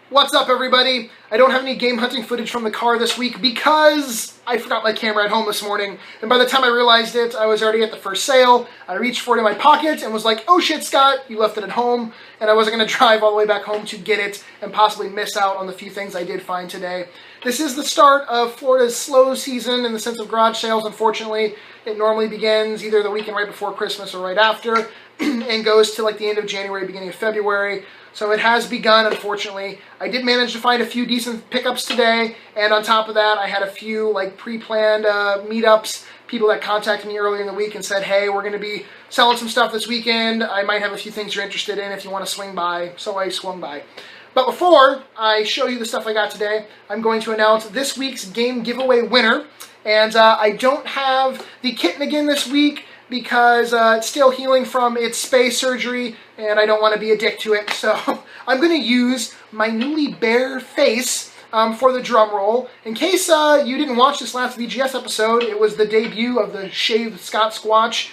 What's up, everybody? I don't have any game hunting footage from the car this week because I forgot my camera at home this morning, and by the time I realized it, I was already at the first sale. I reached for it in my pocket and was like, oh shit, Scott, you left it at home, and I wasn't going to drive all the way back home to get it and possibly miss out on the few things I did find today. This is the start of Florida's slow season in the sense of garage sales, unfortunately. It normally begins either the weekend right before Christmas or right after, and goes to like the end of January, beginning of February. So it has begun, unfortunately. I did manage to find a few decent pickups today, and on top of that, I had a few like pre-planned meetups, people that contacted me earlier in the week and said, hey, we're going to be selling some stuff this weekend. I might have a few things you're interested in if you want to swing by. So I swung by. But before I show you the stuff I got today, I'm going to announce this week's game giveaway winner. And I don't have the kitten again this week because it's still healing from its space surgery, and I don't want to be a dick to it. So I'm going to use my newly bare face for the drum roll. In case you didn't watch this last VGS episode, it was the debut of the shaved Scottsquatch.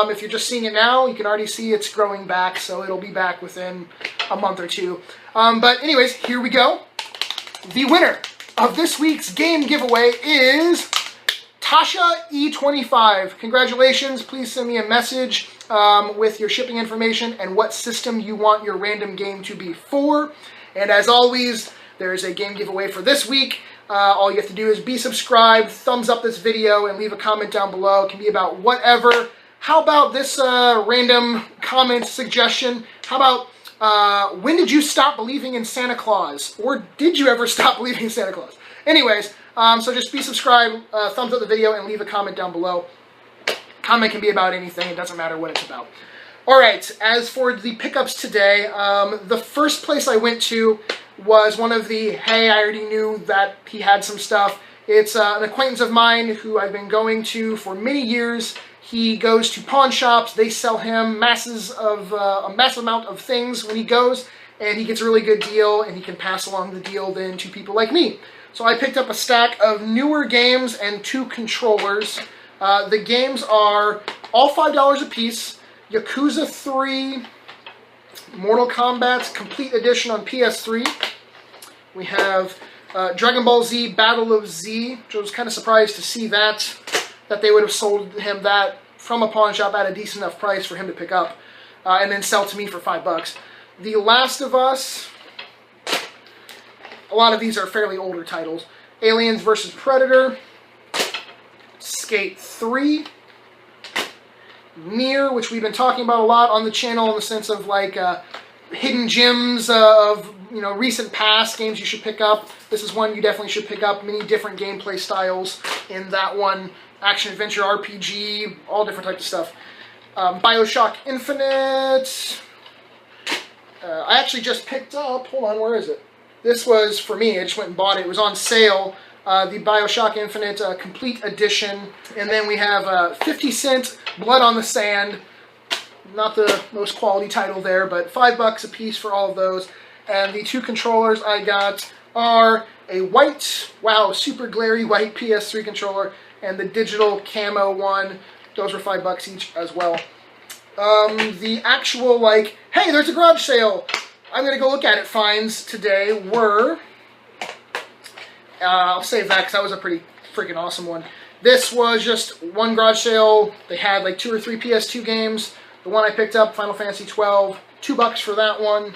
If you're just seeing it now, you can already see it's growing back, so it'll be back within a month or two. But anyways, here we go. The winner of this week's game giveaway is Tasha E25. Congratulations. Please send me a message with your shipping information and what system you want your random game to be for. And as always, there is a game giveaway for this week. All you have to do is be subscribed, thumbs up this video, and leave a comment down below. It can be about whatever. How about this random comment suggestion? How about when did you stop believing in Santa Claus? Or did you ever stop believing in Santa Claus? Anyways, so just be subscribed, thumbs up the video, and leave a comment down below. Comment can be about anything. It doesn't matter what it's about. All right, as for the pickups today, the first place I went to was one of the, hey, I already knew that he had some stuff. It's an acquaintance of mine who I've been going to for many years. He goes to pawn shops. They sell him a massive amount of things when he goes, and he gets a really good deal, and he can pass along the deal then to people like me. So I picked up a stack of newer games and 2 controllers. The games are all $5 a piece. Yakuza 3, Mortal Kombat Complete Edition on PS3. We have Dragon Ball Z Battle of Z, which I was kind of surprised to see that they would have sold him that from a pawn shop at a decent enough price for him to pick up and then sell to me for $5. The Last of Us. A lot of these are fairly older titles. Aliens vs. Predator, Skate 3, Nier, which we've been talking about a lot on the channel in the sense of like hidden gems of recent past games you should pick up. This is one you definitely should pick up. Many different gameplay styles in that one. Action, adventure, RPG, all different types of stuff. BioShock Infinite. I actually just picked up, hold on, where is it? This was, for me, I just went and bought it. It was on sale, the BioShock Infinite Complete Edition. And then we have 50 Cent Blood on the Sand. Not the most quality title there, but $5 a piece for all of those. And the 2 controllers I got are a white, wow, super glary white PS3 controller and the digital camo one. Those were $5 each as well. The actual, like, hey, there's a garage sale, I'm going to go look at it finds today were, I'll save that because that was a pretty freaking awesome one. This was just one garage sale. They had like 2 or 3 PS2 games. The one I picked up, Final Fantasy 12, $2 for that one.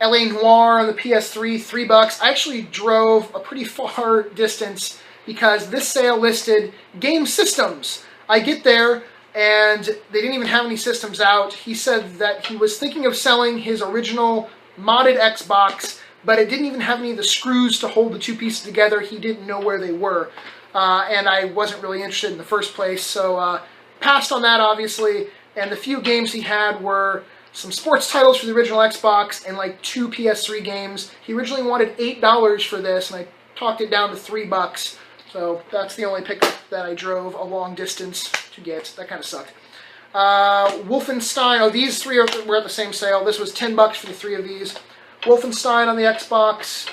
LA Noire on the PS3, $3. I actually drove a pretty far distance because this sale listed game systems. I get there, and they didn't even have any systems out. He said that he was thinking of selling his original modded Xbox, but it didn't even have any of the screws to hold the 2 pieces together. He didn't know where they were, and I wasn't really interested in the first place, so passed on that, obviously. And the few games he had were some sports titles for the original Xbox and like 2 PS3 games. He originally wanted $8 for this, and I talked it down to $3. So that's the only pickup that I drove a long distance to get. That kind of sucked. Wolfenstein. Oh, these 3 were at the same sale. This was $10 for the 3 of these. Wolfenstein on the Xbox,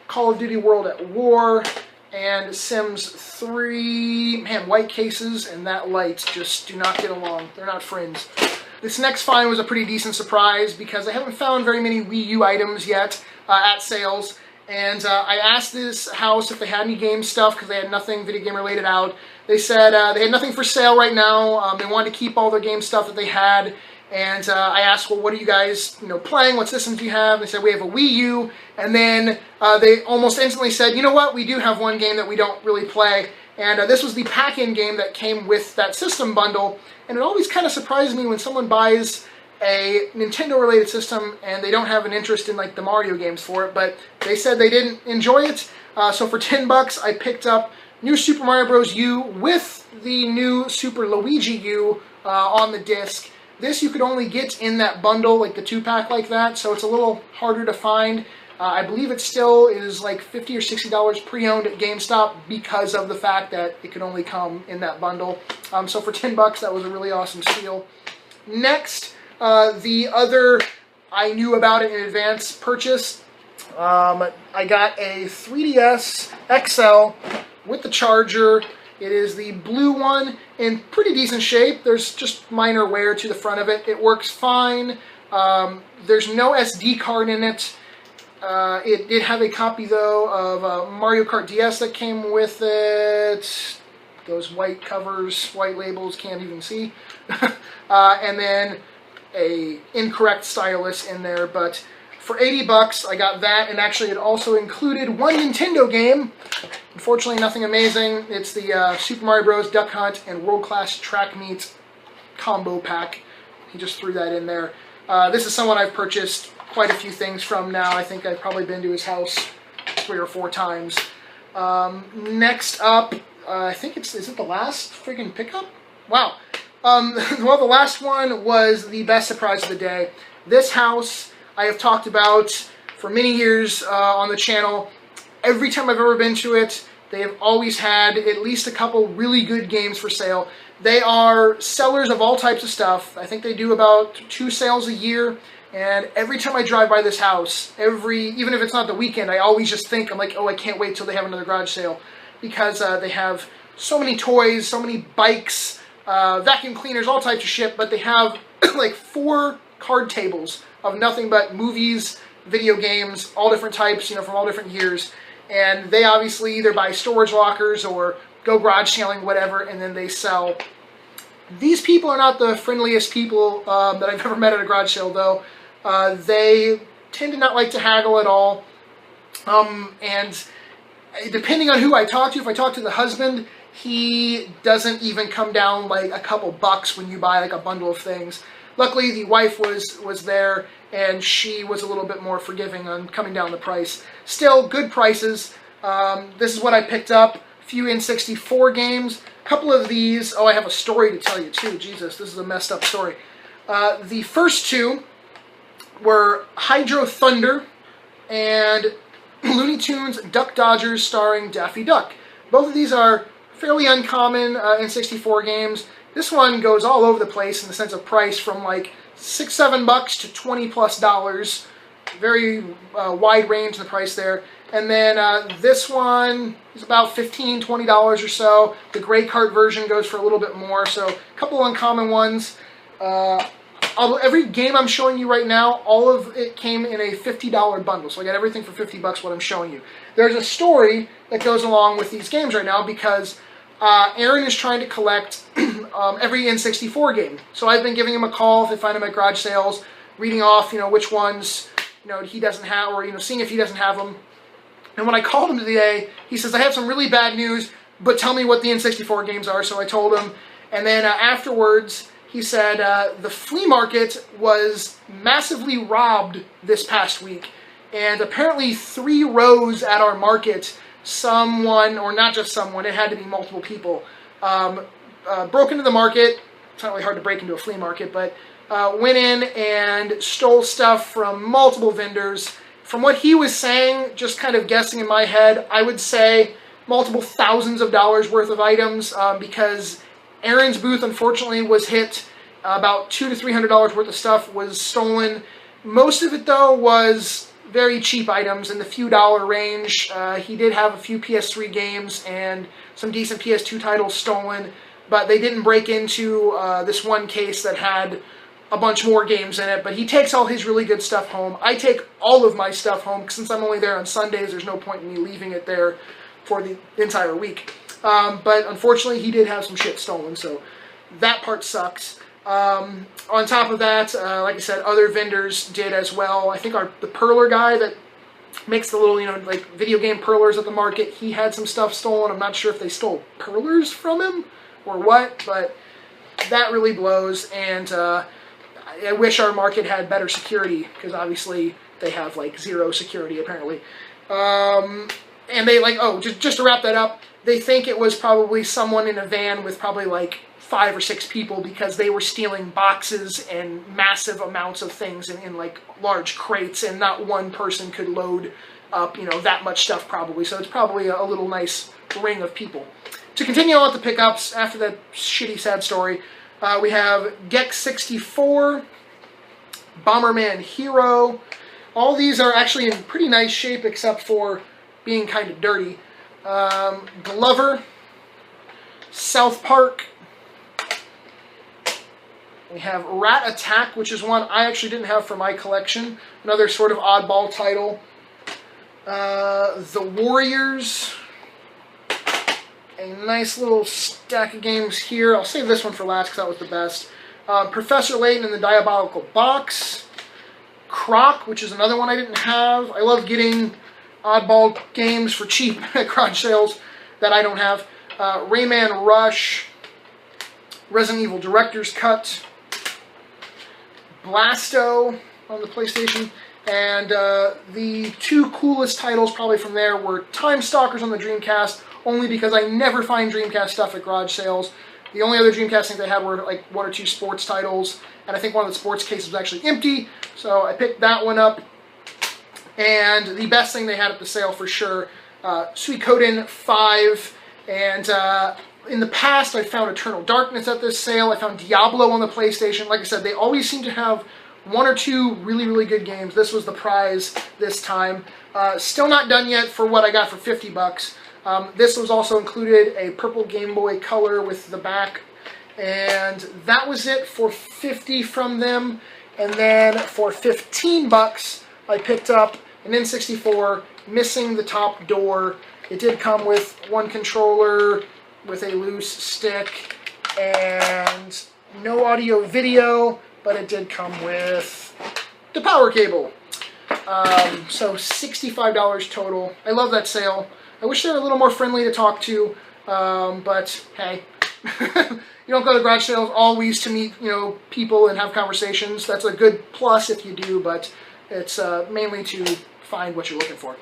Call of Duty World at War, and Sims 3. Man, white cases and that light just do not get along. They're not friends. This next find was a pretty decent surprise because I haven't found very many Wii U items yet at sales. And I asked this house if they had any game stuff because they had nothing video game related out. They said they had nothing for sale right now. They wanted to keep all their game stuff that they had. And I asked, well, what are you guys, playing? What systems do you have? And they said, we have a Wii U. And then they almost instantly said, you know what? We do have one game that we don't really play. And this was the pack-in game that came with that system bundle. And it always kind of surprises me when someone buys a Nintendo-related system and they don't have an interest in like the Mario games for it. But they said they didn't enjoy it. So for $10, I picked up New Super Mario Bros. U with the new Super Luigi U on the disc. This you could only get in that bundle, like the 2-pack like that, so it's a little harder to find. I believe it still is like $50 or $60 pre-owned at GameStop because of the fact that it could only come in that bundle. So for $10, that was a really awesome steal. Next, the other I knew about it in advance purchase. I got a 3DS XL with the charger. It is the blue one in pretty decent shape. There's just minor wear to the front of it. It works fine. There's no SD card in it. It did have a copy, though, of Mario Kart DS that came with it. Those white covers, white labels, can't even see. And then a incorrect stylus in there. But for $80, I got that, and actually it also included one Nintendo game. Unfortunately, nothing amazing. It's the Super Mario Bros. Duck Hunt and World Class Track Meet combo pack. He just threw that in there. This is someone I've purchased quite a few things from now. I think I've probably been to his house 3 or 4 times. Next up, I think is it the last friggin' pickup? Wow. Well, the last one was the best surprise of the day. This house I have talked about for many years on the channel. Every time I've ever been to it, they have always had at least a couple really good games for sale. They are sellers of all types of stuff. I think they do about 2 sales a year. And every time I drive by this house, even if it's not the weekend, I always just think, I'm like, oh, I can't wait till they have another garage sale. Because they have so many toys, so many bikes, vacuum cleaners, all types of shit. But they have like 4 card tables of nothing but movies, video games, all different types, from all different years. And they obviously either buy storage lockers or go garage sailing, whatever, and then they sell. These people are not the friendliest people that I've ever met at a garage sale, though. They tend to not like to haggle at all. And depending on who I talk to, if I talk to the husband, he doesn't even come down like a couple bucks when you buy like a bundle of things. Luckily, the wife was there, and she was a little bit more forgiving on coming down the price. Still, good prices. This is what I picked up. A few N64 games. A couple of these. Oh, I have a story to tell you, too. Jesus, this is a messed up story. The first 2 were Hydro Thunder and Looney Tunes Duck Dodgers starring Daffy Duck. Both of these are fairly uncommon N64 games. This one goes all over the place in the sense of price, from like $6-7 to $20+. Very wide range in the price there. And then this one is about $15-20 or so. The gray cart version goes for a little bit more. So a couple uncommon ones. Every game I'm showing you right now, all of it came in a $50 bundle. So I got everything for $50 what I'm showing you. There's a story that goes along with these games right now because Aaron is trying to collect every N64 game. So I've been giving him a call if I find him at garage sales, reading off, which ones, he doesn't have, or, seeing if he doesn't have them. And when I called him today, he says, I have some really bad news, but tell me what the N64 games are. So I told him. And then afterwards, he said the flea market was massively robbed this past week. And apparently 3 rows at our market, someone, or not just someone, it had to be multiple people, broke into the market. It's not really hard to break into a flea market, but went in and stole stuff from multiple vendors. From what he was saying, just kind of guessing in my head, I would say multiple thousands of dollars worth of items, because Aaron's booth, unfortunately, was hit. About $200 to $300 worth of stuff was stolen. Most of it, though, was very cheap items in the few dollar range. He did have a few PS3 games and some decent PS2 titles stolen, but they didn't break into this one case that had a bunch more games in it, but he takes all his really good stuff home. I take all of my stuff home, since I'm only there on Sundays, there's no point in me leaving it there for the entire week. But unfortunately, he did have some shit stolen, so that part sucks. On top of that, like I said, other vendors did as well. I think the perler guy that makes the little, like video game perlers at the market, he had some stuff stolen. I'm not sure if they stole perlers from him or what, but that really blows, and I wish our market had better security, because obviously they have like zero security apparently. And they just to wrap that up, they think it was probably someone in a van with probably like 5 or 6 people, because they were stealing boxes and massive amounts of things in like large crates, and not one person could load up, that much stuff probably. So it's probably a little nice ring of people. To continue on with the pickups, after that shitty, sad story, we have Gex 64, Bomberman Hero. All these are actually in pretty nice shape, except for being kind of dirty. Glover, South Park. We have Rat Attack, which is one I actually didn't have for my collection. Another sort of oddball title. The Warriors. A nice little stack of games here. I'll save this one for last because that was the best. Professor Layton and the Diabolical Box. Croc, which is another one I didn't have. I love getting oddball games for cheap at garage sales that I don't have. Rayman Rush. Resident Evil Director's Cut. Blasto on the PlayStation. And the 2 coolest titles probably from there were Time Stalkers on the Dreamcast, only because I never find Dreamcast stuff at garage sales. The only other Dreamcast things they had were like 1 or 2 sports titles, and I think one of the sports cases was actually empty, so I picked that one up. And the best thing they had at the sale for sure, Suikoden 5, and in the past I found Eternal Darkness at this sale, I found Diablo on the PlayStation. Like I said, they always seem to have 1 or 2 really, really good games. This was the prize this time. Still not done yet for what I got for 50 bucks. This was also included a purple Game Boy Color with the back, and that was it for 50 from them. And then for 15 bucks, I picked up an N64 missing the top door. It did come with 1 controller with a loose stick and no audio video, but it did come with the power cable. So $65 total. I love that sale. I wish they were a little more friendly to talk to, but hey, you don't go to garage sales always to meet, people and have conversations. That's a good plus if you do, but it's mainly to find what you're looking for.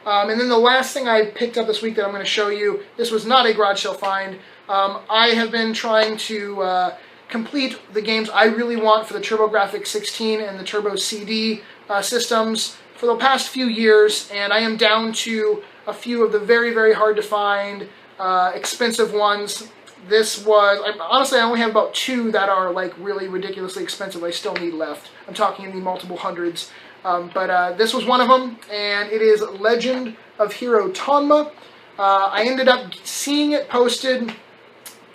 And then the last thing I picked up this week that I'm going to show you, this was not a garage sale find. I have been trying to complete the games I really want for the TurboGrafx 16 and the Turbo CD systems for the past few years, and I am down to a few of the very, very hard to find, expensive ones. Honestly, I only have about 2 that are like really ridiculously expensive I still need left. I'm talking in the multiple hundreds. But this was one of them, and it is Legend of Hero Tonma. I ended up seeing it posted.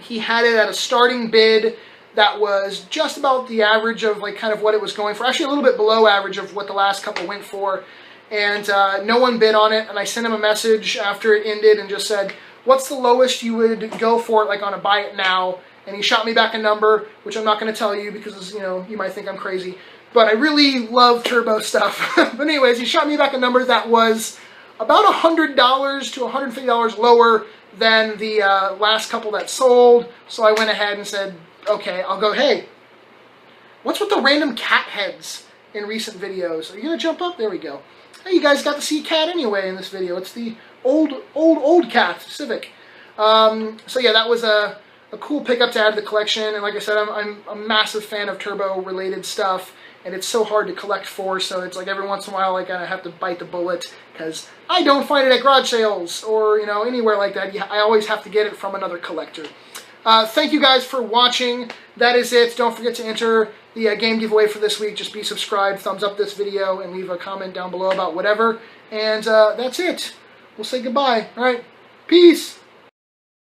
He had it at a starting bid that was just about the average of like kind of what it was going for. Actually a little bit below average of what the last couple went for. And no one bid on it, and I sent him a message after it ended and just said, what's the lowest you would go for it, like on a buy it now? And he shot me back a number, which I'm not going to tell you because, you might think I'm crazy. But I really love Turbo stuff. But anyways, he shot me back a number that was about $100 to $150 lower than the last couple that sold. So I went ahead and said, okay, I'll go, hey, what's with the random cat heads in recent videos? Are you going to jump up? There we go. Hey, you guys got to see cat anyway in this video. It's the old cat, Civic. So yeah, that was a cool pickup to add to the collection. And like I said, I'm a massive fan of Turbo-related stuff. And it's so hard to collect for, so it's like every once in a while I kind of have to bite the bullet because I don't find it at garage sales or anywhere like that. I always have to get it from another collector. Thank you guys for watching. That is it. Don't forget to enter the game giveaway for this week. Just be subscribed, thumbs up this video, and leave a comment down below about whatever. And that's it. We'll say goodbye. All right. Peace.